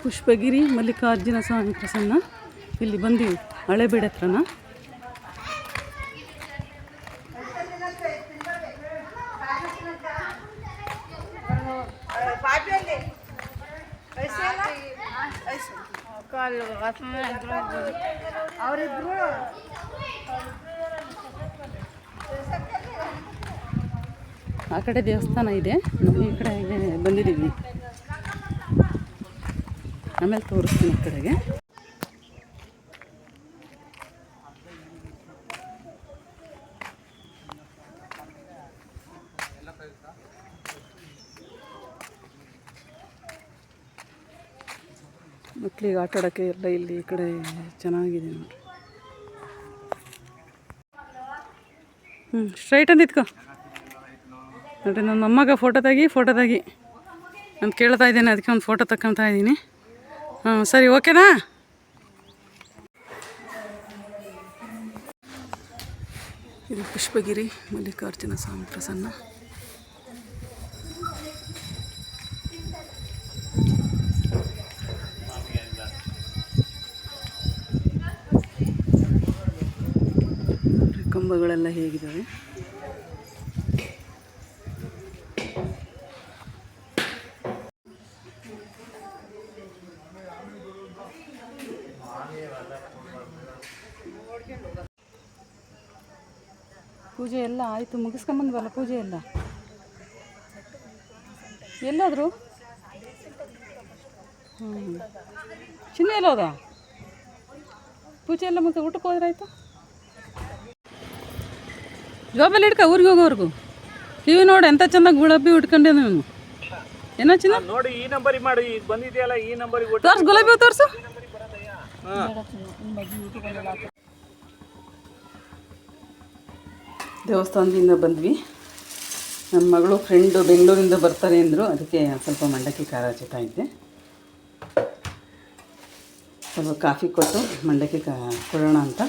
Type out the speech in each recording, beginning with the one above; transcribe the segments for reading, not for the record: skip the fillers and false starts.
ಪುಷ್ಪಗಿರಿ ಮಲ್ಲಿಕಾರ್ಜುನ ಸ್ವಾಮಿ ಪ್ರಸನ್ನ. ಇಲ್ಲಿ ಬಂದೀವಿ ಹಳೇಬೇಡ ಹತ್ರನ. ಆ ಕಡೆ ದೇವಸ್ಥಾನ ಇದೆ, ನಾವು ಈ ಕಡೆಗೆ ಬಂದಿದ್ದೀವಿ. ಆಮೇಲೆ ತೋರಿಸ್ತೀನಿ ಈ ಕಡೆಗೆ. ಮಕ್ಕಳಿಗೆ ಆಟ ಆಡೋಕ್ಕೆ ಎಲ್ಲ ಇಲ್ಲಿ ಈ ಕಡೆ ಚೆನ್ನಾಗಿದೆ ನೋಡಿರಿ. ಸ್ಟ್ರೈಟ್ ಅಂತ ಇತ್ಕೊ ನೋಡಿರಿ. ನನ್ನ ಮೊಮ್ಮಗ ಫೋಟೋ ತೆಗಿ ಅಂತ ಕೇಳ್ತಾ ಇದ್ದೇನೆ, ಅದಕ್ಕೆ ಒಂದು ಫೋಟೋ ತಗೊತಾ ಇದ್ದೀನಿ. ಸರಿ, ಓಕೆನಾ? ಇದು ಪುಷ್ಪಗಿರಿ ಮಲ್ಲಿಕಾರ್ಜುನ ಸ್ವಾಮಿ ಪ್ರಸನ್ನ. ಕಂಬಗಳೆಲ್ಲ ಹೇಗಿದ್ದಾವೆ. ಪೂಜೆ ಎಲ್ಲ ಆಯಿತು, ಮುಗಿಸ್ಕೊಂಬಂದ್ವಲ್ಲ ಪೂಜೆ ಎಲ್ಲ. ಎಲ್ಲಾದರೂ ಚಿನ್ನ ಎಲ್ಲ ಹೋದ ಪೂಜೆ ಎಲ್ಲ ಮುಗಿದ ಊಟಕ್ಕೆ ಹೋದ್ರೆ ಆಯಿತು. ಜೋಬಲ್ಲಿ ಹಿಡ್ಕ ಊರಿಗೆ ಹೋಗೋವರೆಗೂ. ಕಿವಿ ನೋಡಿ ಎಂತ ಚೆನ್ನಾಗಿ ಗುಲಾಬಿ ಉಟ್ಕೊಂಡೆ ನೀವು. ಏನೋ ಚಿನ್ನ ನೋಡಿ, ಈ ನಂಬರ್ ಮಾಡಿ ಬಂದಿದೆಯಲ್ಲ, ಈ ನಂಬರ್ ತೋರ್ಸು, ಗುಲಾಬಿ ತೋರಿಸು. ದೇವಸ್ಥಾನದಿಂದ ಬಂದ್ವಿ. ನನ್ನ ಮಗಳು ಫ್ರೆಂಡು ಬೆಂಗಳೂರಿಂದ ಬರ್ತಾರೆ ಅಂದರು, ಅದಕ್ಕೆ ಸ್ವಲ್ಪ ಮಂಡಕ್ಕಿ ಖಾರ ಹಚ್ಚುತ್ತಾ ಇದ್ದೆ. ಸ್ವಲ್ಪ ಕಾಫಿ ಕೊಟ್ಟು ಮಂಡಕ್ಕಿ ಕೊಡೋಣ ಅಂತ.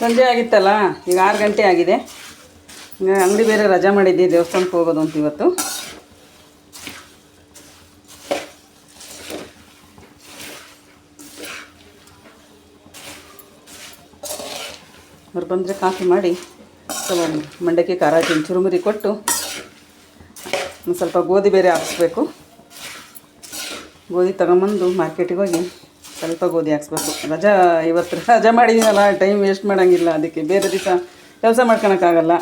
ಸಂಜೆ ಆಗಿತ್ತಲ್ಲ, ಈಗ 6 ಗಂಟೆ ಆಗಿದೆ. ಅಂಗಡಿ ಬೇರೆ ರಜಾ ಮಾಡಿದ್ದೆ, ದೇವಸ್ಥಾನಕ್ಕೆ ಹೋಗೋದು ಅಂತ ಇವತ್ತು. ಅವ್ರು ಬಂದರೆ ಕಾಫಿ ಮಾಡಿ ಸ್ವಲ್ಪ ಮಂಡಕ್ಕಿ ಖಾರ ಚುರುಮುರಿ ಕೊಟ್ಟು ಒಂದು ಸ್ವಲ್ಪ ಗೋಧಿ ಬೇರೆ ಹಾಕಿಸ್ಬೇಕು. ಗೋಧಿ ತಗೊಂಬಂದು ಮಾರ್ಕೆಟಿಗೆ ಹೋಗಿ ಸ್ವಲ್ಪ ಗೋಧಿ ಹಾಕ್ಸ್ಬೇಕು. ಇವತ್ತು ರಜಾ ಮಾಡಿದ್ದೀನಲ್ಲ, ಟೈಮ್ ವೇಸ್ಟ್ ಮಾಡೋಂಗಿಲ್ಲ. ಅದಕ್ಕೆ ಬೇರೆ ದಿವಸ ಕೆಲಸ ಮಾಡ್ಕೊಳಕ್ಕಾಗಲ್ಲ.